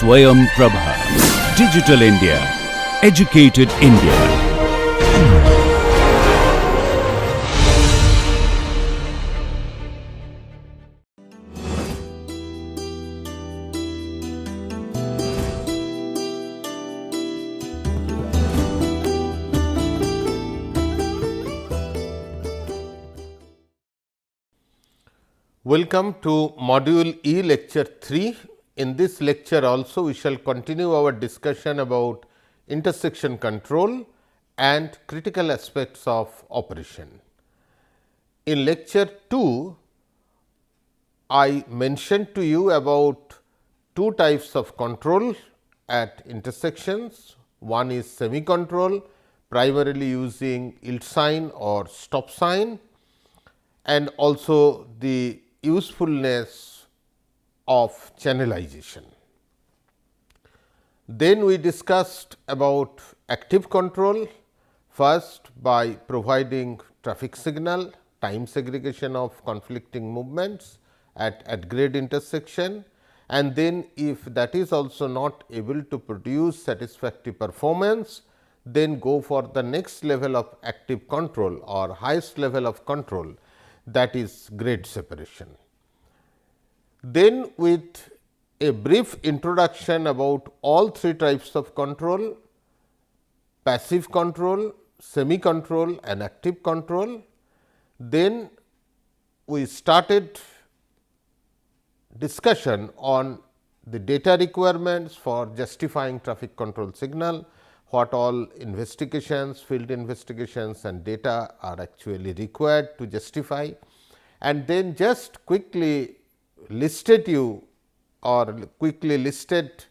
Swayam Prabha. Digital India. Educated India. Welcome to Module E, Lecture 3. In this lecture also we shall continue our discussion about intersection control and critical aspects of operation. In Lecture 2, I mentioned to you about two types of control at intersections. One is semi control, primarily using yield sign or stop sign, and also the usefulness of channelization. Then we discussed about active control, first by providing traffic signal, time segregation of conflicting movements at grade intersection, and then if that is also not able to produce satisfactory performance, then go for the next level of active control or highest level of control, that is grade separation. Then with a brief introduction about all three types of control, passive control, semi control and active control, then we started discussion on the data requirements for justifying traffic control signal, what all investigations, field investigations and data are actually required to justify, and then just quickly listed you or quickly listed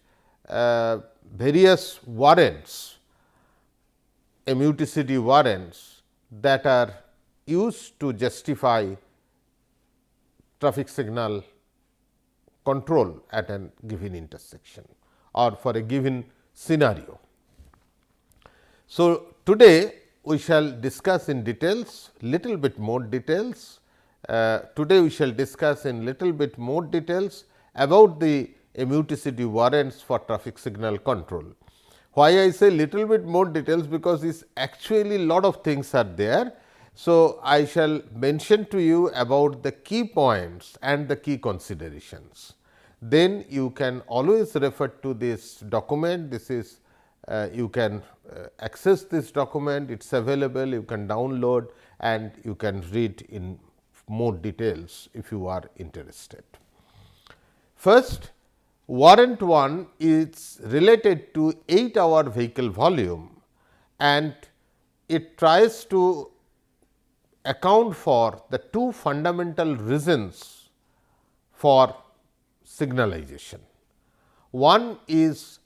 various warrants, MUTCD warrants that are used to justify traffic signal control at a given intersection or for a given scenario. So, today we shall discuss in details, little bit more details. Today we shall discuss in little bit more details about the MUTCD warrants for traffic signal control. Why I say little bit more details? Because is actually lot of things are there. So, I shall mention to you about the key points and the key considerations. Then you can always refer to this document. This is you can access this document, it is available, you can download and you can read in more details if you are interested. First, warrant 1 is related to 8-hour vehicle volume and it tries to account for the two fundamental reasons for signalization. One is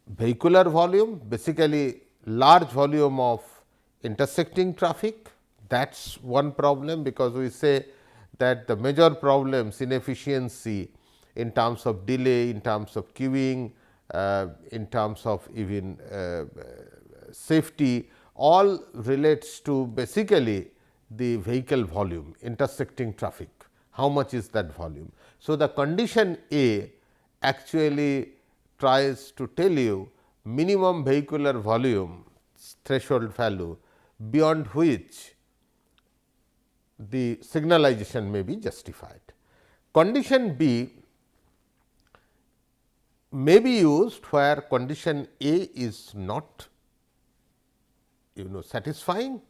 vehicular volume, basically large volume of intersecting traffic. That is one problem, because we say that the major problems, inefficiency in terms of delay, in terms of queuing, in terms of even safety, all relates to basically the vehicle volume, intersecting traffic, how much is that volume. So, the condition A actually tries to tell you minimum vehicular volume threshold value beyond which the signalization may be justified. Condition B may be used where condition A is not satisfying,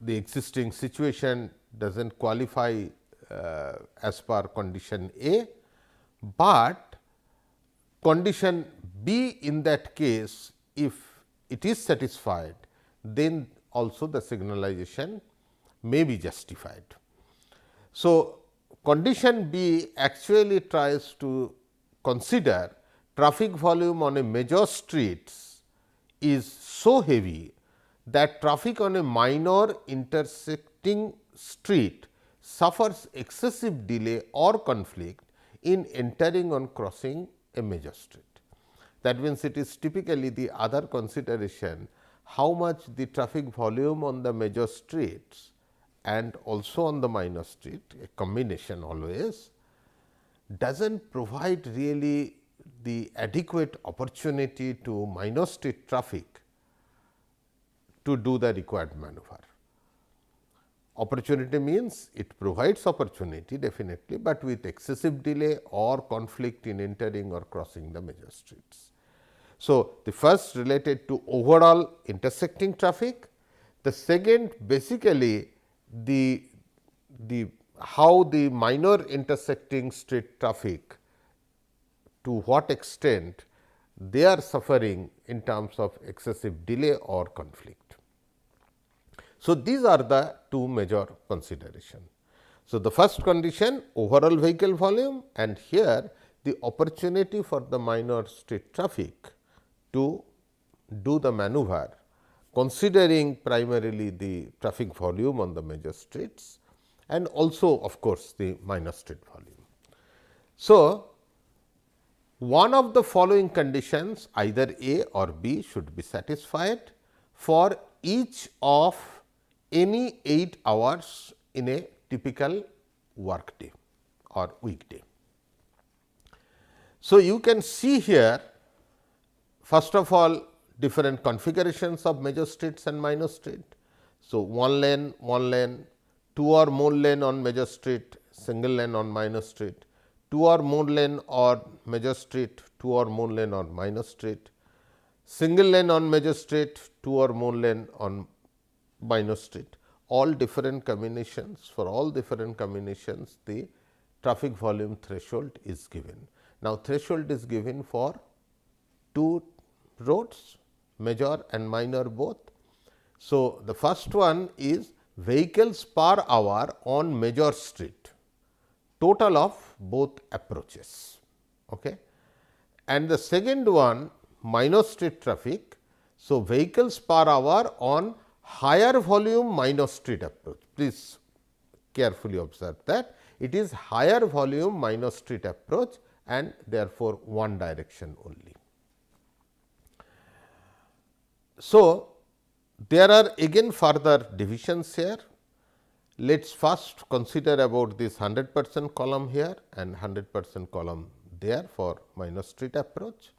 the existing situation does not qualify as per condition A, but condition B in that case, if it is satisfied, then also the signalization may be justified. So, condition B actually tries to consider traffic volume on a major streets is so heavy that traffic on a minor intersecting street suffers excessive delay or conflict in entering or crossing a major street. That means, it is typically the other consideration, how much the traffic volume on the major streets and also on the minor street, a combination always, does not provide really the adequate opportunity to minor street traffic to do the required maneuver. Opportunity means it provides opportunity definitely, but with excessive delay or conflict in entering or crossing the major streets. So, the first related to overall intersecting traffic, the second basically the how the minor intersecting street traffic, to what extent they are suffering in terms of excessive delay or conflict. So, these are the two major considerations. So, the first condition overall vehicle volume, and here the opportunity for the minor street traffic to do the maneuver considering primarily the traffic volume on the major streets and also of course, the minor street volume. So, one of the following conditions either A or B should be satisfied for each of any 8 hours in a typical work day or weekday. So, you can see here first of all different configurations of major streets and minor street. So, one lane, 2 or more lane on major street, single lane on minor street, 2 or more lane or major street, 2 or more lane on minor street, single lane on major street, 2 or more lane on minor street, all different combinations. For all different combinations, the traffic volume threshold is given. Now, threshold is given for 2 roads, major and minor both. So, the first one is vehicles per hour on major street, total of both approaches. Okay. And the second one minor street traffic. So, vehicles per hour on higher volume minor street approach. Please carefully observe that it is higher volume minor street approach and therefore, one direction only. So, there are again further divisions here. Let us first consider about this 100% column here and 100% column there for minor street approach.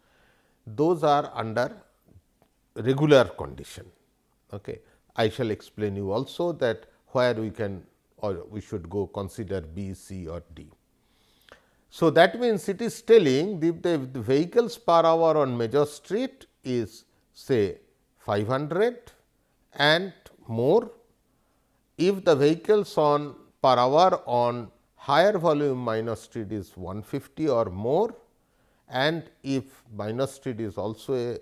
Those are under regular condition. Okay. I shall explain you also that where we can or we should go consider B, C or D. So, that means it is telling the vehicles per hour on major street is say 500 and more. If the vehicles on per hour on higher volume minor street is 150 or more, and if minor street is also a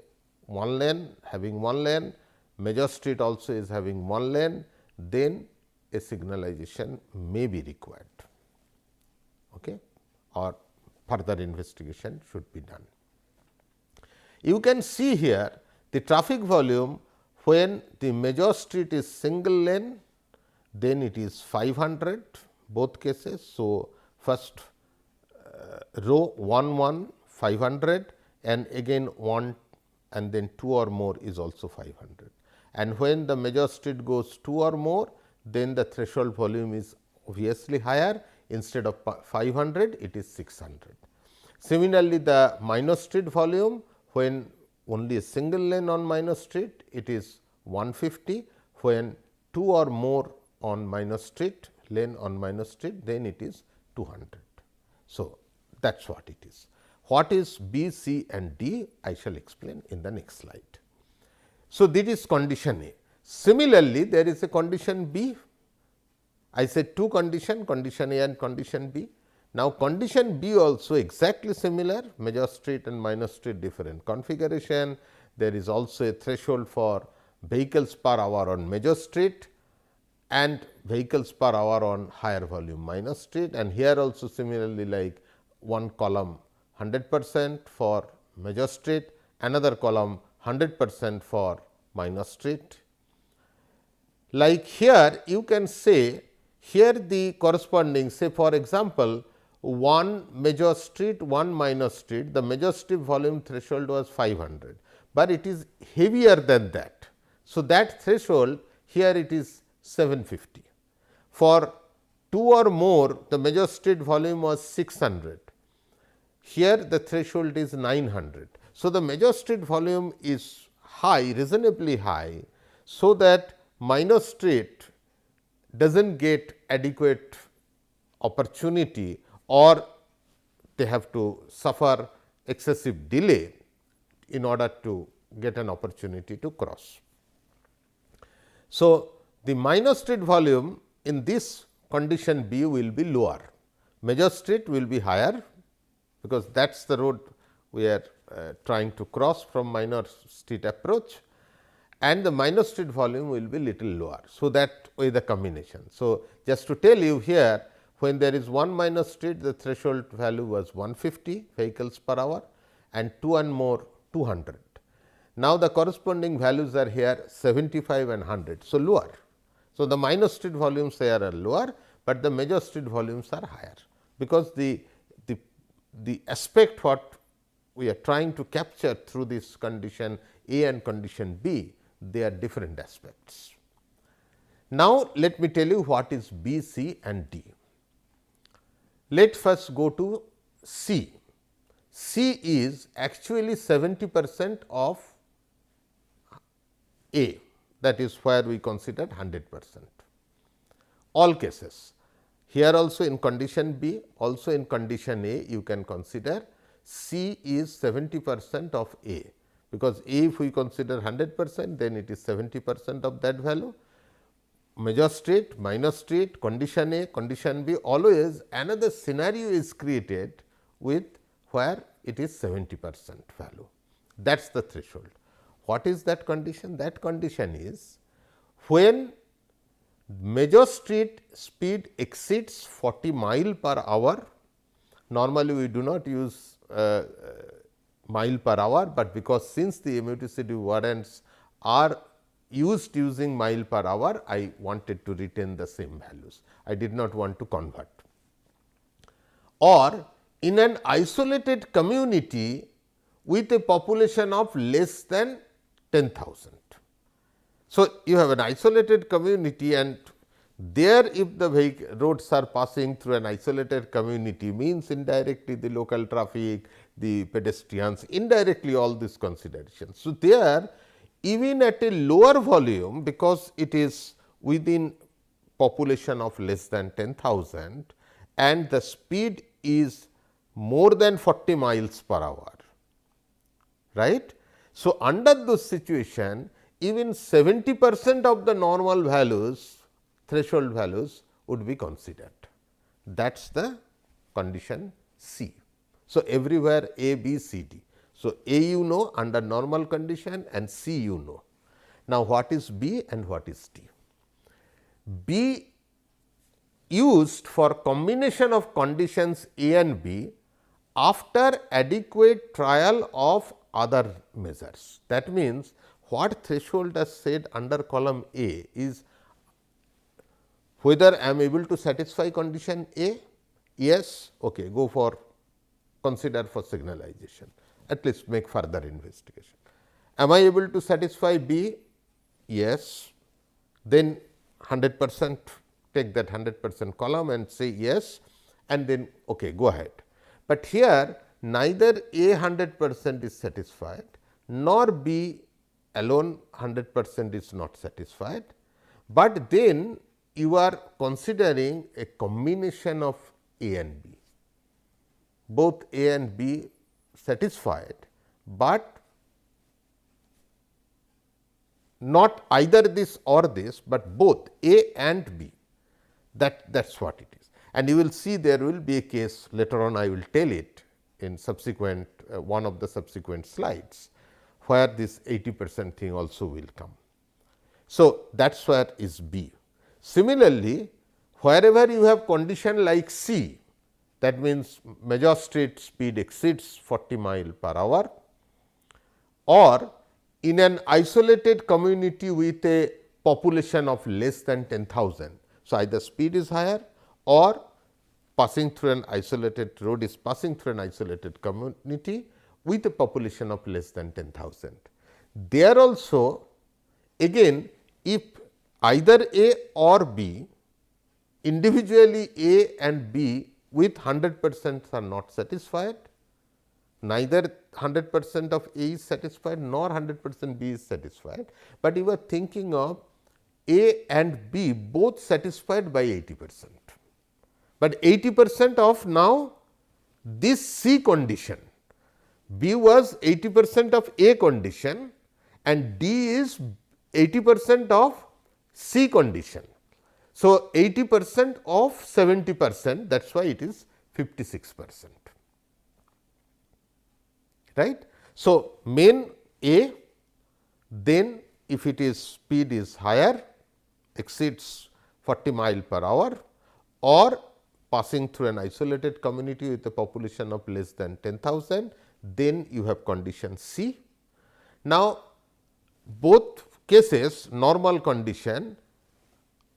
one lane having one lane, major street also is having one lane, then a signalization may be required. Okay. Or further investigation should be done. You can see here the traffic volume when the major street is single lane, then it is 500 both cases. So, first row 1 500 and again 1 and then 2 or more is also 500. And when the major street goes 2 or more, then the threshold volume is obviously higher. Instead of 500, it is 600. Similarly, the minor street volume when only a single lane on minor street, it is 150, when 2 or more on minor street, lane on minor street, then it is 200. So, that is what it is. What is B, C and D? I shall explain in the next slide. So, this is condition A. Similarly, there is a condition B. I said two condition, condition A and condition B. Now, condition B also exactly similar, major street and minor street different configuration. There is also a threshold for vehicles per hour on major street and vehicles per hour on higher volume minor street, and here also similarly like one column 100% for major street, another column 100% for minor street. Like here you can say here the corresponding, say for example, one major street, one minor street, the major street volume threshold was 500, but it is heavier than that. So, that threshold here it is 750. For 2 or more, the major street volume was 600, here the threshold is 900. So, the major street volume is high, reasonably high, so that minor street does not get adequate opportunity, or they have to suffer excessive delay in order to get an opportunity to cross. So, the minor street volume in this condition B will be lower, major street will be higher, because that is the road we are trying to cross from minor street approach, and the minor street volume will be little lower. So, that way the combination. So, just to tell you here, when there is one minor street, the threshold value was 150 vehicles per hour, and 2 and more 200. Now, the corresponding values are here 75 and 100. So, lower. So, the minor street volumes here are lower, but the major street volumes are higher, because the aspect what we are trying to capture through this condition A and condition B, they are different aspects. Now, let me tell you what is B, C and D. Let us first go to C. C is actually 70% of A, that is where we considered 100%. All cases, here also in condition B, also in condition A, you can consider C is 70% of A, because A if we consider 100%, then it is 70% of that value. Major street, minor street, condition A, condition B, always another scenario is created with where it is 70% value. That is the threshold. What is that condition? That condition is when major street speed exceeds 40 mile per hour. Normally, we do not use mile per hour, but because since the MUTCD warrants are used using mile per hour, I wanted to retain the same values. I did not want to convert. Or in an isolated community with a population of less than 10,000. So, you have an isolated community, and there if the roads are passing through an isolated community, means indirectly the local traffic, the pedestrians, indirectly all these considerations. So, there even at a lower volume, because it is within population of less than 10,000 and the speed is more than 40 miles per hour, right. So, under this situation, even 70% of the normal values, threshold values would be considered. That is the condition C. So, everywhere A, B, C, D. So, A you know under normal condition, and C you know. Now, what is B and what is D? B used for combination of conditions A and B after adequate trial of other measures. That means, what threshold is said under column A is whether I am able to satisfy condition A, yes, okay, go for consider for signalization, at least make further investigation. Am I able to satisfy B? Yes, then 100% take that 100% column and say yes, and then okay, go ahead. But here neither A 100% is satisfied, nor B alone 100% is not satisfied, but then you are considering a combination of A and B, both A and B satisfied, but not either this or this, but both A and B, that is what it is. And you will see there will be a case later on, I will tell it in subsequent one of the subsequent slides, where this 80% thing also will come. So, that is where is B. Similarly, wherever you have condition like C, that means major street speed exceeds 40 mile per hour, or in an isolated community with a population of less than 10,000. So, either speed is higher or passing through an isolated road is passing through an isolated community with a population of less than 10,000. There also again, if either A or B, individually A and B with 100% are not satisfied, neither 100% of A is satisfied nor 100% B is satisfied, but you are thinking of A and B both satisfied by 80%. But 80% of now this C condition, B was 80% of A condition and D is 80% of C condition. So, 80% of 70%, that is why it is 56%, right. So, main A, then if it is speed is higher, exceeds 40 mile per hour or passing through an isolated community with a population of less than 10,000, then you have condition C. Now, both cases normal condition,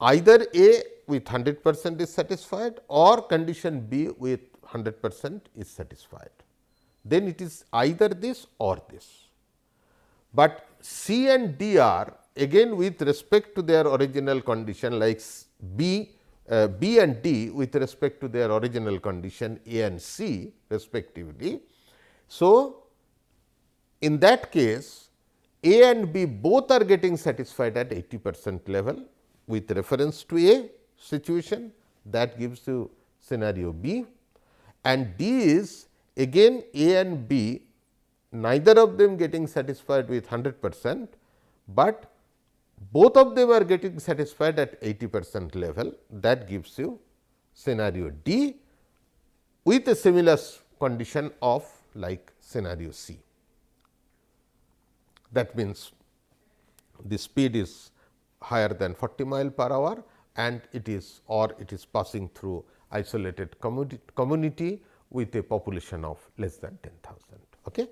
either A with 100% is satisfied or condition B with 100% is satisfied. Then it is either this or this. But C and D are again with respect to their original condition, like B and D with respect to their original condition A and C respectively. So, in that case A and B both are getting satisfied at 80% level with reference to A situation, that gives you scenario B, and D is again A and B neither of them getting satisfied with 100%, but both of them are getting satisfied at 80% level, that gives you scenario D with a similar condition of like scenario C. That means, the speed is higher than 40 mile per hour and it is passing through isolated community with a population of less than 10,000. Okay.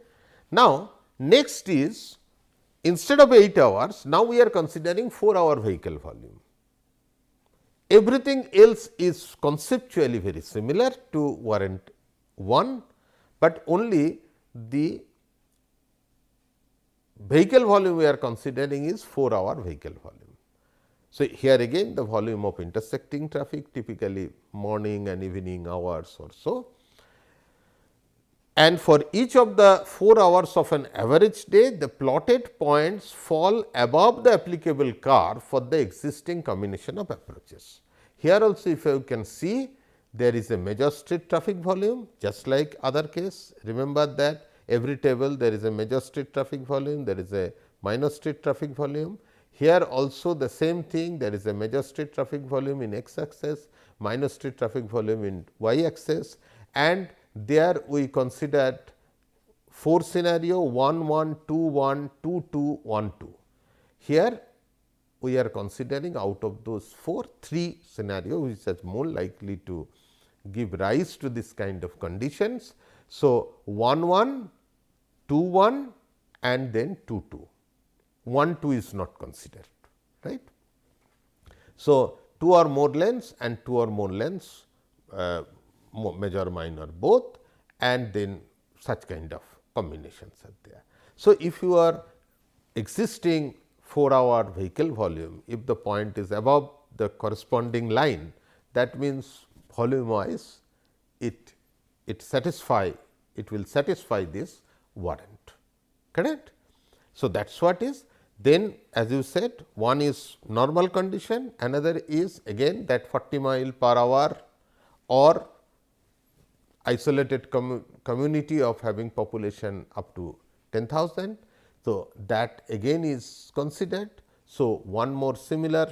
Now, next is instead of 8 hours, now we are considering 4-hour vehicle volume. Everything else is conceptually very similar to warrant 1, but only the vehicle volume we are considering is 4-hour vehicle volume. So, here again the volume of intersecting traffic, typically morning and evening hours or so, and for each of the 4 hours of an average day, the plotted points fall above the applicable curve for the existing combination of approaches. Here also if you can see, there is a major street traffic volume just like other case. Remember that every table there is a major street traffic volume, there is a minor street traffic volume. Here also the same thing, there is a major street traffic volume in x axis, minor street traffic volume in y axis, and there we considered 4 scenario 1 1 2 1 2 2 1 2. Here we are considering out of those 4 3 scenario which is more likely to give rise to this kind of conditions. So, 1 1 2 1 and then 2 2, 1 2 is not considered, right. So, 2 or more lanes and 2 or more lanes, major minor both, and then such kind of combinations are there. So, if you are existing 4-hour vehicle volume, if the point is above the corresponding line, that means volume wise it will satisfy this warrant, correct. So, that is what is. Then as you said, one is normal condition, another is again that 40 mile per hour or isolated community of having population up to 10,000. So, that again is considered. So, one more similar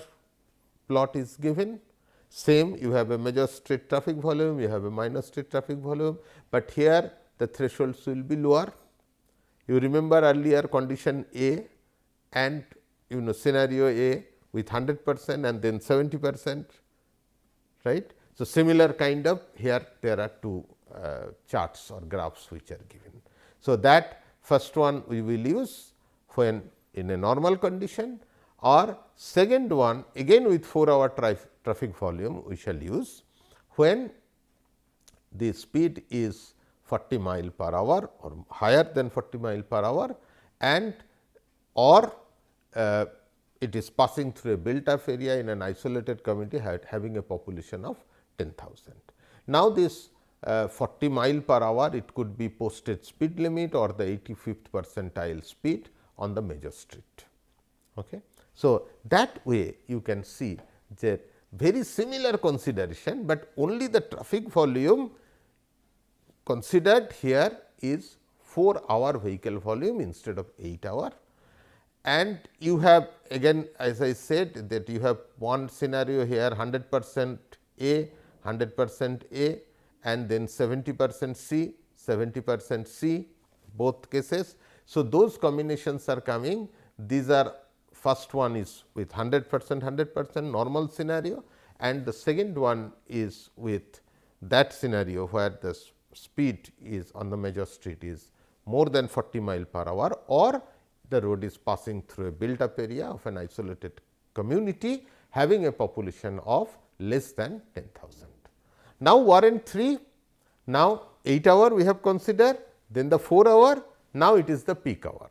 plot is given, same you have a major street traffic volume, you have a minor street traffic volume, but here the thresholds will be lower. You remember earlier condition A and scenario A with 100% and then 70%, right. So, similar kind of here there are 2 charts or graphs which are given. So, that first one we will use when in a normal condition, or second one again with 4-hour traffic volume we shall use when the speed is 40 mile per hour or higher than 40 mile per hour and or it is passing through a built up area in an isolated community having a population of 10,000. Now, this 40 mile per hour, it could be posted speed limit or the 85th percentile speed on the major street. Okay. So, that way you can see that very similar consideration, but only the traffic volume considered here is 4-hour vehicle volume instead of 8-hour. And you have again, as I said, that you have one scenario here 100% A, 100% A, and then 70% C, 70% C, both cases. So, those combinations are coming. These are, first one is with 100% normal scenario, and the second one is with that scenario where the speed is on the major street is more than 40 mile per hour, or the road is passing through a built up area of an isolated community having a population of less than 10,000. Now, warrant 3, now 8-hour we have considered, then the 4-hour, now it is the peak hour.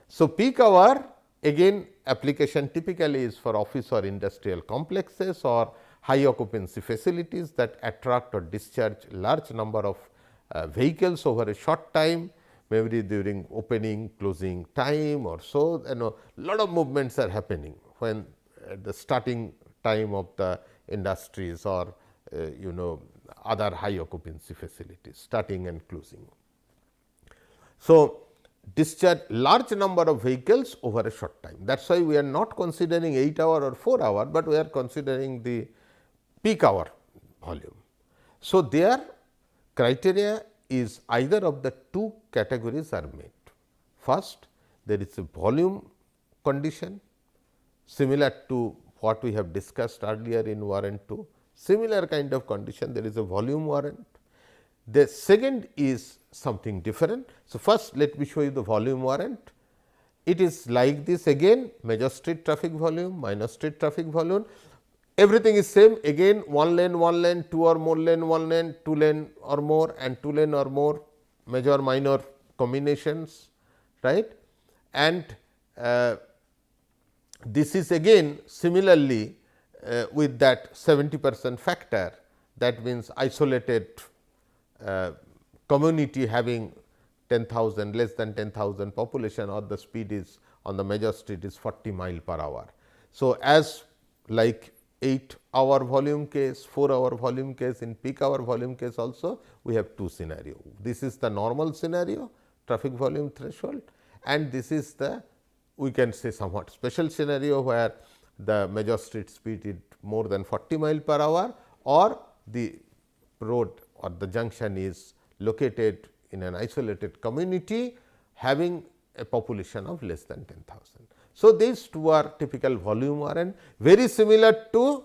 So, peak hour again application typically is for office or industrial complexes or high occupancy facilities that attract or discharge large number of vehicles over a short time, maybe during opening closing time or so, lot of movements are happening when the starting time of the industries or other high occupancy facilities starting and closing. So, discharge large number of vehicles over a short time. That is why we are not considering 8-hour or 4-hour, but we are considering the peak hour volume. So, their criteria is either of the two categories are met. First, there is a volume condition similar to what we have discussed earlier in warrant 2, similar kind of condition, there is a volume warrant. The second is something different. So, first let me show you the volume warrant. It is like this again, major street traffic volume, minor street traffic volume, everything is same, again one lane, 2 or more lane, 1 lane, 2 lane or more, and 2 lane or more major minor combinations, right. And this is again similarly with that 70% factor, that means isolated community having 10,000, less than 10,000 population, or the speed is on the major street is 40 mile per hour. So, as like 8-hour volume case, 4-hour volume case, in peak hour volume case also we have two scenario. This is the normal scenario, traffic volume threshold, and this is the, we can say, somewhat special scenario where the major street speed is more than 40 mile per hour, or the road or the junction is located in an isolated community having a population of less than 10,000. So, these two are typical volume warrant, very similar to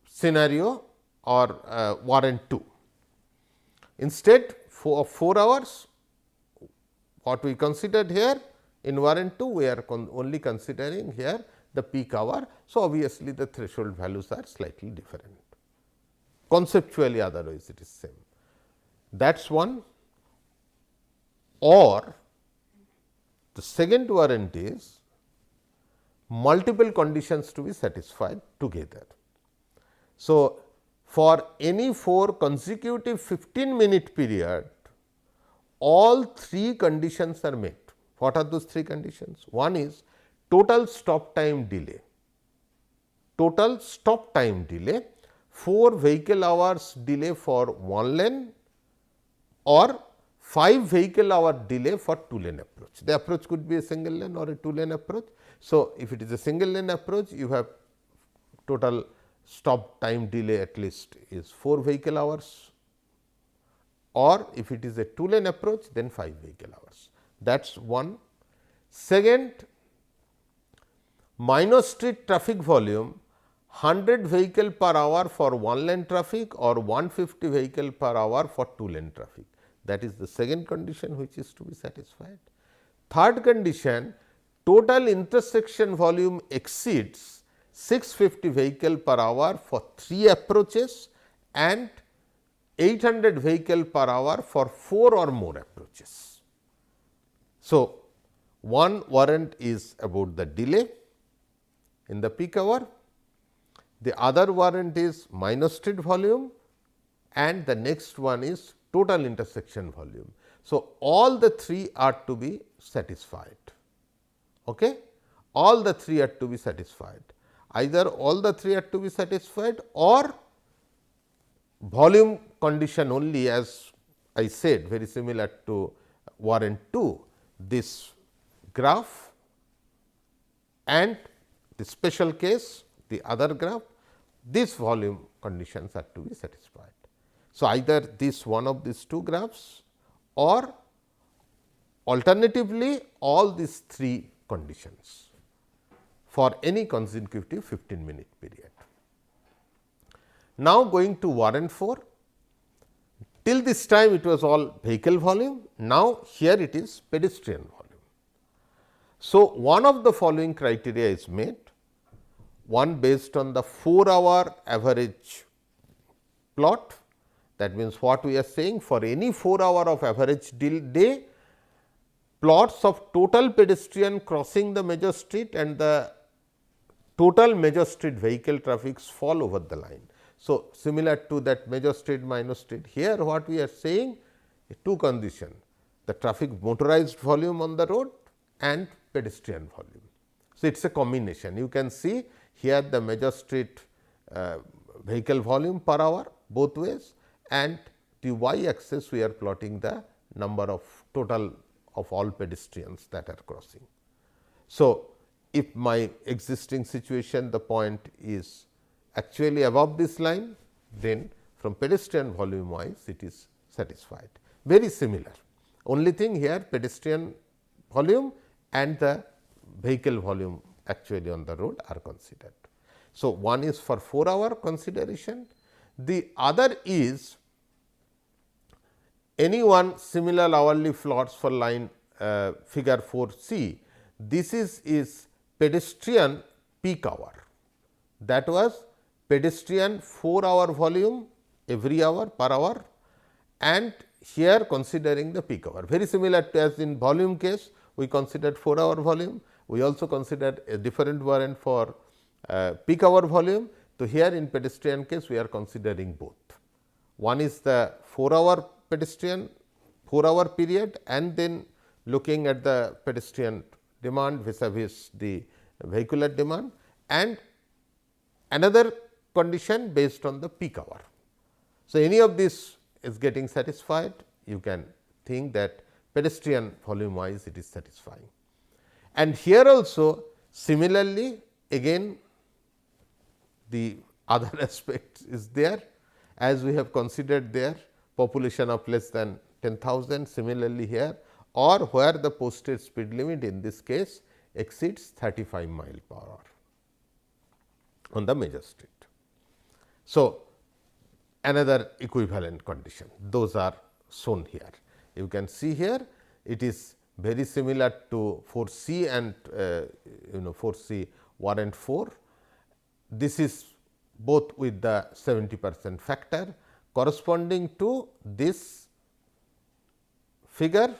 scenario or warrant 2. Instead, for 4 hours, what we considered here in warrant 2, we are only considering here the peak hour. So, obviously, the threshold values are slightly different. Conceptually, otherwise it is same. That is one. Or the second warrant is multiple conditions to be satisfied together. So, for any 4 consecutive 15-minute period, all 3 conditions are met. What are those 3 conditions? One is total stop time delay. Total stop time delay, 4 vehicle hours delay for 1 lane or 5 vehicle hour delay for 2 lane approach. The approach could be a single lane or a 2 lane approach. So, if it is a single lane approach, you have total stop time delay at least is 4 vehicle hours, or if it is a 2 lane approach, then 5 vehicle hours. That is one. Second, minor street traffic volume 100 vehicle per hour for 1 lane traffic or 150 vehicle per hour for 2 lane traffic. That is the second condition which is to be satisfied. Third condition, total intersection volume exceeds 650 vehicle per hour for 3 approaches and 800 vehicle per hour for 4 or more approaches. So, one warrant is about the delay in the peak hour, the other warrant is minor street volume and the next one is total intersection volume. So, all the three are to be satisfied. Okay? All the three are to be satisfied. Either all the three are to be satisfied or volume condition only, as I said, very similar to warrant 2, this graph and the special case, the other graph, these volume conditions are to be satisfied. So, either this one of these two graphs or alternatively all these three conditions for any consecutive 15-minute period. Now, going to warrant 4, till this time it was all vehicle volume, now here it is pedestrian volume. So, one of the following criteria is met, one based on the 4-hour average plot. That means, what we are saying, for any 4 hour of average day, plots of total pedestrian crossing the major street and the total major street vehicle traffic fall over the line. So, similar to that major street minor street, here what we are saying, two conditions, the traffic motorized volume on the road and pedestrian volume. So, it is a combination. You can see here the major street vehicle volume per hour both ways, and the y axis we are plotting the number of total of all pedestrians that are crossing. So, if my existing situation, the point is actually above this line, then from pedestrian volume wise it is satisfied. Very similar, only thing here pedestrian volume and the vehicle volume actually on the road are considered. So, one is for 4 hour consideration, the other is any one similar hourly plots for line figure 4c. This is pedestrian peak hour, that was pedestrian 4 hour volume every hour per hour, and here considering the peak hour. Very similar to as in volume case, we considered 4 hour volume, we also considered a different warrant for peak hour volume. So, here in pedestrian case we are considering both. One is the 4 hour pedestrian 4 hour period, and then looking at the pedestrian demand vis-a-vis the vehicular demand, and another condition based on the peak hour. So, any of this is getting satisfied, you can think that pedestrian volume wise it is satisfying. And here also similarly again the other aspect is there, as we have considered there population of less than 10,000, similarly here, or where the posted speed limit in this case exceeds 35 mile per hour on the major street. So, another equivalent condition, those are shown here. You can see here it is very similar to 4C and 4C warrant 4. This is both with the 70% factor corresponding to this figure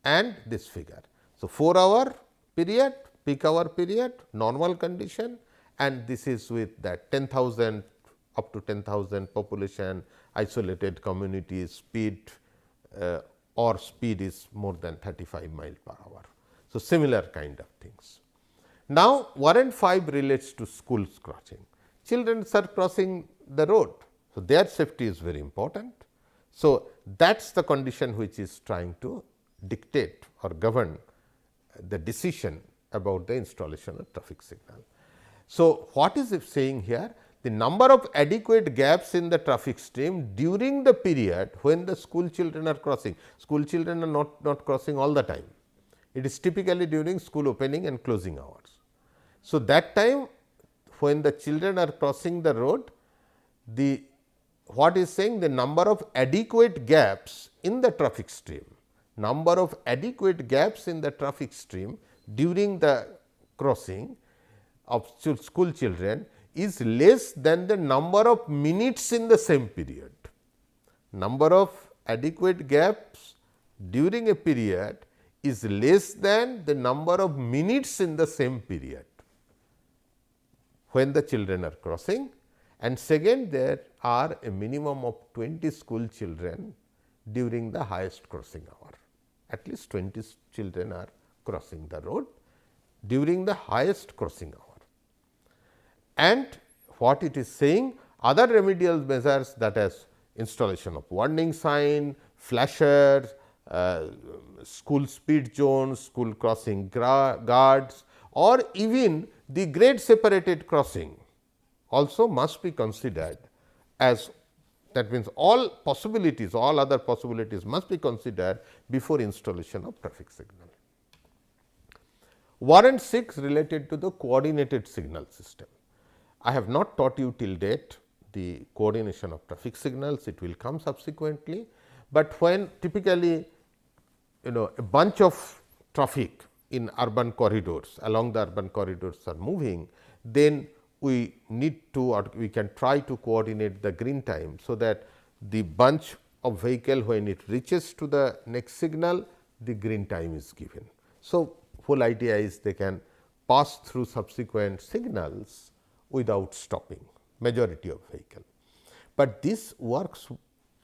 and this figure. So, 4 hour period, peak hour period, normal condition, and this is with that 10,000 up to 10,000 population, isolated community, speed or speed is more than 35 mile per hour. So, similar kind of things. Now, warrant 5 relates to schools crossing. Children are crossing the road, so their safety is very important. So, that is the condition which is trying to dictate or govern the decision about the installation of traffic signal. So, what is it saying here? The number of adequate gaps in the traffic stream during the period when the school children are crossing. School children are not crossing all the time. It is typically during school opening and closing hours. So, that time when the children are crossing the road, the what is saying the number of adequate gaps in the traffic stream, number of adequate gaps in the traffic stream during the crossing of school children is less than the number of minutes in the same period. Number of adequate gaps during a period is less than the number of minutes in the same period. when the children are crossing, and second, there are a minimum of 20 school children during the highest crossing hour. At least 20 children are crossing the road during the highest crossing hour. And what it is saying, other remedial measures, that is installation of warning sign, flashers, school speed zones, school crossing guards, or even the grade separated crossing also must be considered as, that means all possibilities, all other possibilities must be considered before installation of traffic signal. Warrant 6 related to the coordinated signal system. I have not taught you till date the coordination of traffic signals, it will come subsequently, but when typically a bunch of traffic in urban corridors, along the urban corridors are moving, then we need to, or we can try to coordinate the green time, so that the bunch of vehicle, when it reaches to the next signal, the green time is given. So, whole idea is they can pass through subsequent signals without stopping, majority of vehicle. But this works,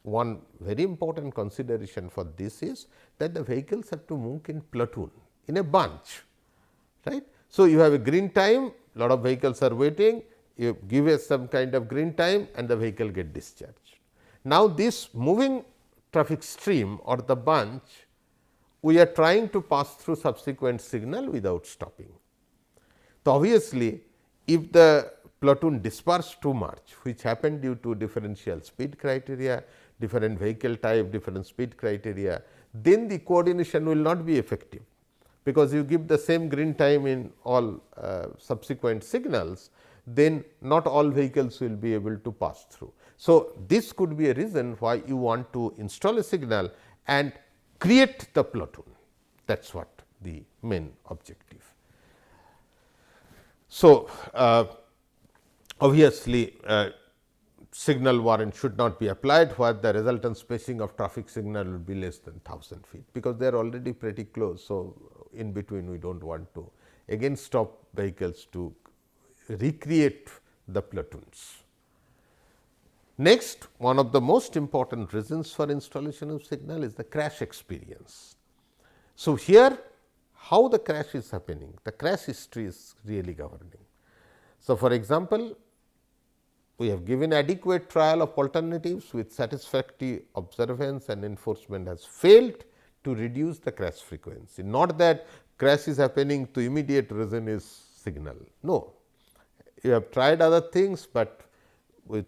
one very important consideration for this is that the vehicles have to move in platoon, in a bunch, right. So, you have a green time, lot of vehicles are waiting, you give us some kind of green time and the vehicle get discharged. Now, this moving traffic stream or the bunch, we are trying to pass through subsequent signal without stopping. So, obviously, if the platoon dispersed too much, which happened due to differential speed criteria, different vehicle type, different speed criteria, then the coordination will not be effective, because you give the same green time in all subsequent signals, then not all vehicles will be able to pass through. So, this could be a reason why you want to install a signal and create the platoon, that is what the main objective. So, obviously, signal warrant should not be applied where the resultant spacing of traffic signal will be less than 1000 feet, because they are already pretty close. So, in between we do not want to again stop vehicles to recreate the platoons. Next, one of the most important reasons for installation of signal is the crash experience. So, here how the crash is happening, the crash history is really governing. So, for example, we have given adequate trial of alternatives with satisfactory observance and enforcement has failed to reduce the crash frequency. Not that crash is happening to immediate reason is signal. No, you have tried other things, but with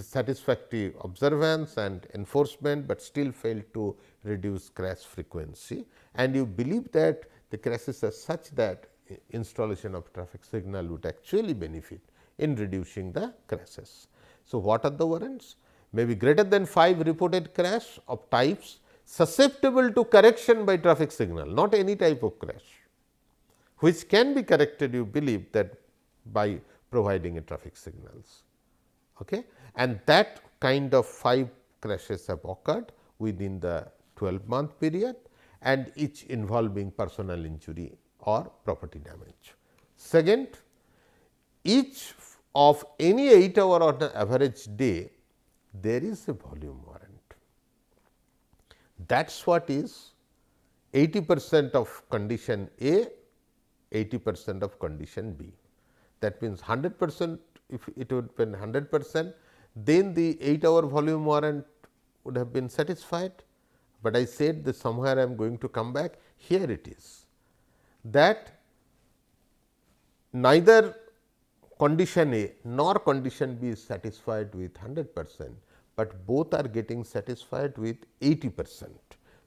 satisfactory observance and enforcement, but still failed to reduce crash frequency, and you believe that the crashes are such that installation of traffic signal would actually benefit in reducing the crashes. So, what are the warrants? Maybe greater than 5 reported crash of types susceptible to correction by traffic signal, not any type of crash, which can be corrected, you believe that by providing a traffic signals. Okay? And that kind of 5 crashes have occurred within the 12-month period, and each involving personal injury or property damage. Second, each of any 8-hour on an average day, there is a volume warrant. That is what is 80% of condition A, 80% of condition B. That means 100%, if it would have been 100%, then the 8-hour volume warrant would have been satisfied, but I said that somewhere I am going to come back. Here it is that neither condition A nor condition B is satisfied with 100%, but both are getting satisfied with 80%.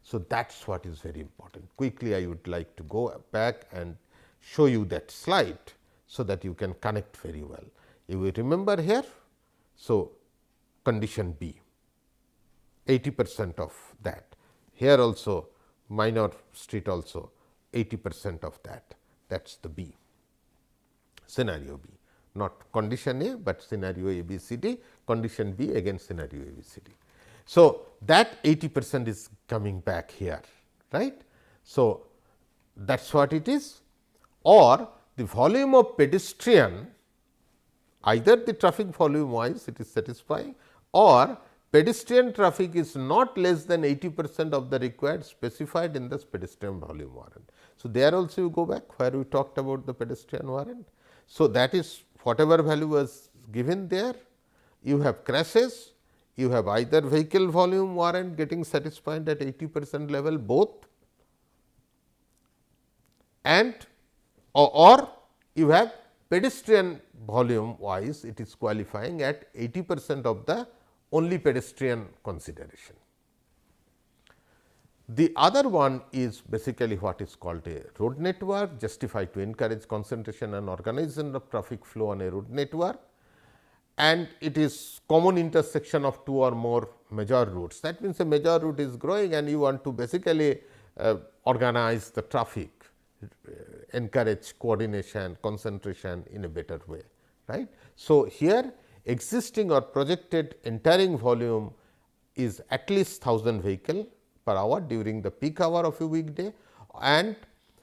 So, that is what is very important. Quickly I would like to go back and show you that slide, so that you can connect very well. You will remember here. So, condition B, 80% of that. Here also minor street also 80% of that is the B, scenario B, not condition A, but scenario A, B, C, D, condition B again scenario A, B, C, D. So, that 80% is coming back here, right. So, that is what it is, or the volume of pedestrian either the traffic volume wise it is satisfying, or pedestrian traffic is not less than 80% of the required specified in the pedestrian volume warrant. So, there also you go back where we talked about the pedestrian warrant. So, that is whatever value was given there, you have crashes, you have either vehicle volume warrant getting satisfied at 80% level both, and or you have pedestrian volume wise it is qualifying at 80% of the only pedestrian consideration. The other one is basically what is called a road network, justified to encourage concentration and organization of traffic flow on a road network, and it is common intersection of two or more major routes. That means, a major route is growing and you want to basically organize the traffic, encourage coordination, concentration in a better way, right. So, here existing or projected entering volume is at least 1000 vehicle per hour during the peak hour of a weekday, and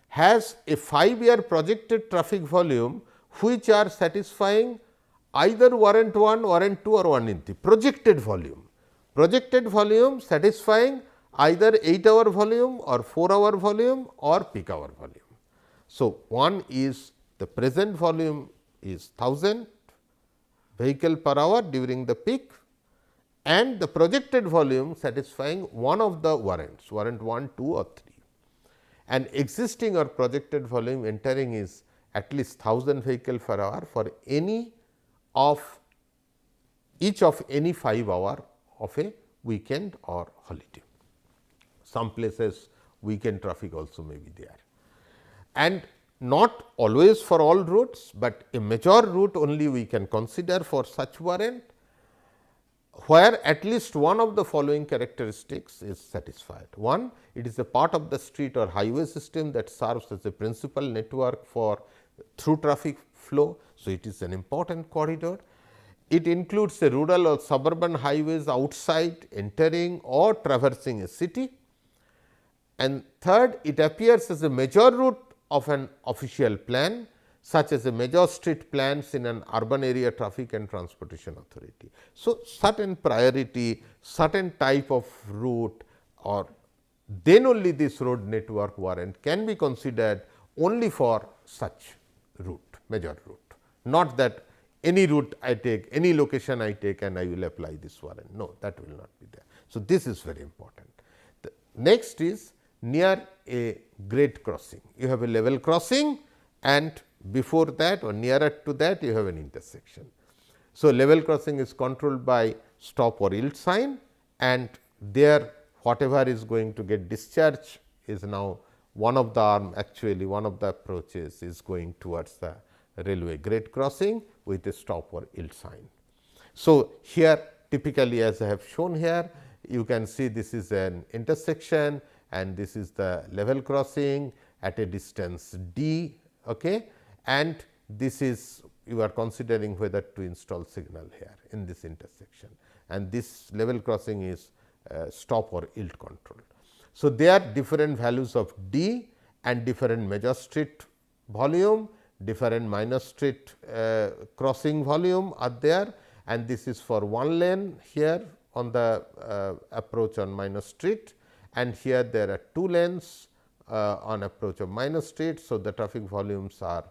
has a 5-year projected traffic volume which are satisfying either warrant 1, warrant 2 or warrant in 3 projected volume satisfying either 8-hour volume or 4-hour volume or peak hour volume. So, one is the present volume is 1000 vehicle per hour during the peak, and the projected volume satisfying one of the warrants, warrant 1, 2 or 3, and existing or projected volume entering is at least 1000 vehicle per hour for any of each of any 5 hour of a weekend or holiday. Some places weekend traffic also may be there, and not always for all routes, but a major route only we can consider for such warrant, where at least one of the following characteristics is satisfied. One, it is a part of the street or highway system that serves as a principal network for through traffic flow. So, it is an important corridor. It includes a rural or suburban highways outside entering or traversing a city. And third, it appears as a major route of an official plan, such as a major street plans in an urban area traffic and transportation authority. So, certain priority, certain type of route, or then only this road network warrant can be considered only for such route, major route, not that any route I take, any location I take and I will apply this warrant. No, that will not be there. So, this is very important. The next is near a grade crossing. You have a level crossing, and before that or nearer to that you have an intersection. So, level crossing is controlled by stop or yield sign, and there whatever is going to get discharged is now one of the arm, actually one of the approaches is going towards the railway grade crossing with a stop or yield sign. So, here typically as I have shown here, you can see this is an intersection and this is the level crossing at a distance d, okay, and this is you are considering whether to install signal here in this intersection, and this level crossing is stop or yield control. So, there are different values of d and different major street volume, different minor street crossing volume are there, and this is for one lane here on the approach on minor street, and here there are 2 lanes on approach of minor street. So, the traffic volumes are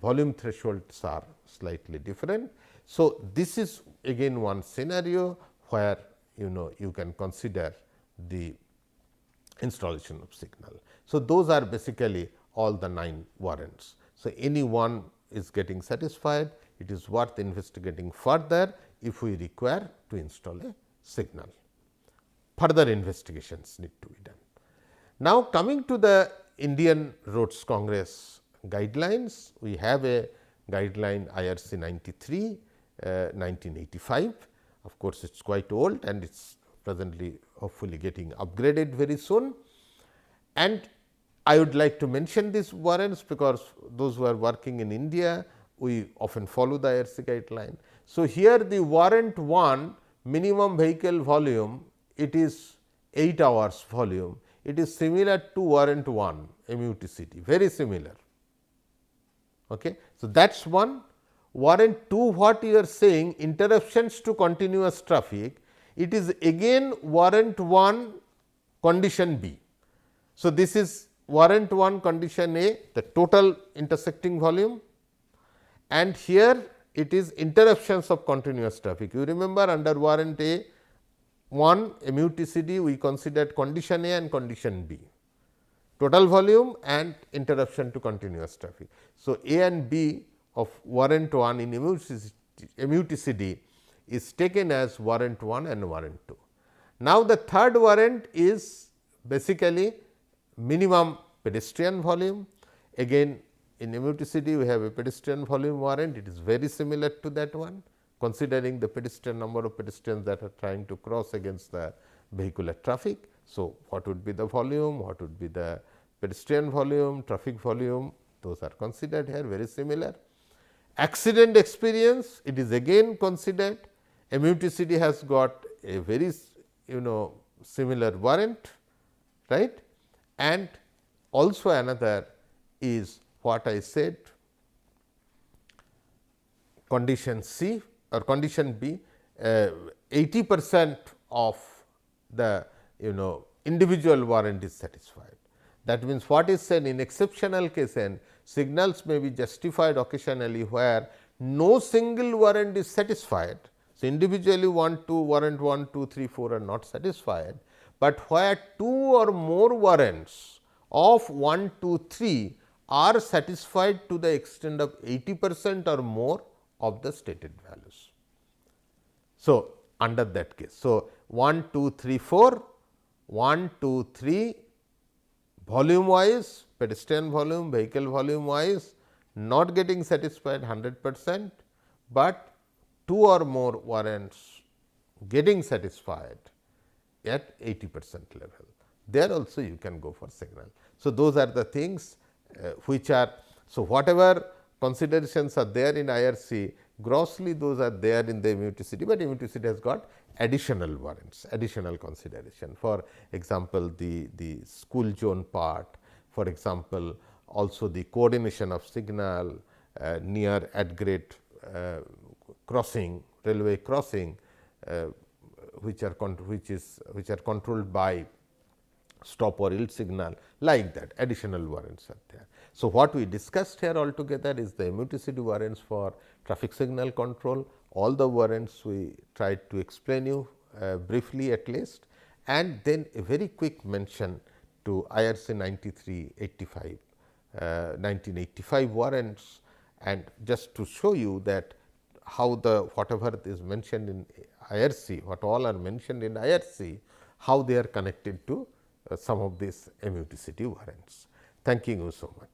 volume thresholds are slightly different. So, this is again one scenario where you can consider the installation of signal. So, those are basically all the 9 warrants. So, any one is getting satisfied, it is worth investigating further if we require to install a signal. Further investigations need to be done. Now, coming to the Indian Roads Congress guidelines, we have a guideline IRC 93 1985. Of course, it is quite old and it is presently hopefully getting upgraded very soon. And I would like to mention these warrants because those who are working in India, we often follow the IRC guideline. So, here the warrant 1 minimum vehicle volume, it is 8 hours volume, it is similar to warrant 1 MUTCT, very similar. Okay. So, that is one. Warrant 2, what you are saying, interruptions to continuous traffic, it is again warrant 1 condition B. So, this is warrant 1 condition A, the total intersecting volume, and here it is interruptions of continuous traffic. You remember under warrant A 1 MUTCD we considered condition A and condition B, total volume and interruption to continuous traffic. So, A and B of warrant 1 in MUTCD is taken as warrant 1 and warrant 2. Now, the third warrant is basically minimum pedestrian volume. Again in MUTCD we have a pedestrian volume warrant, it is very similar to that one, considering the pedestrian number of pedestrians that are trying to cross against the vehicular traffic. So, what would be the volume, what would be the pedestrian volume, traffic volume, those are considered here, very similar. Accident experience, it is again considered. MUTCD has got a very similar warrant, right, and also another is what I said, condition C or condition B, 80% of the individual warrant is satisfied. That means, what is said in exceptional case and signals may be justified occasionally where no single warrant is satisfied. So, individually warrant 1, 2, 3, 4 are not satisfied, but where 2 or more warrants of 1, 2, 3 are satisfied to the extent of 80% or more of the stated values. So, under that case. So, 1, 2, 3, 4, 1, 2, 3 volume wise, pedestrian volume, vehicle volume wise not getting satisfied 100%, but 2 or more warrants getting satisfied at 80% level. There also you can go for signal. So, those are the things which are, so whatever considerations are there in IRC, grossly those are there in the MUTCD, but MUTCD has got additional warrants, additional consideration. For example, the school zone part, for example, also the coordination of signal near at grade crossing, railway crossing, which are controlled by stop or yield signal, like that additional warrants are there. So, what we discussed here altogether is the MUTCD warrants for traffic signal control. All the warrants we tried to explain you briefly at least, and then a very quick mention to IRC 9385, 1985 warrants, and just to show you that how the whatever is mentioned in IRC, what all are mentioned in IRC, how they are connected to some of these MUTCD warrants. Thank you so much.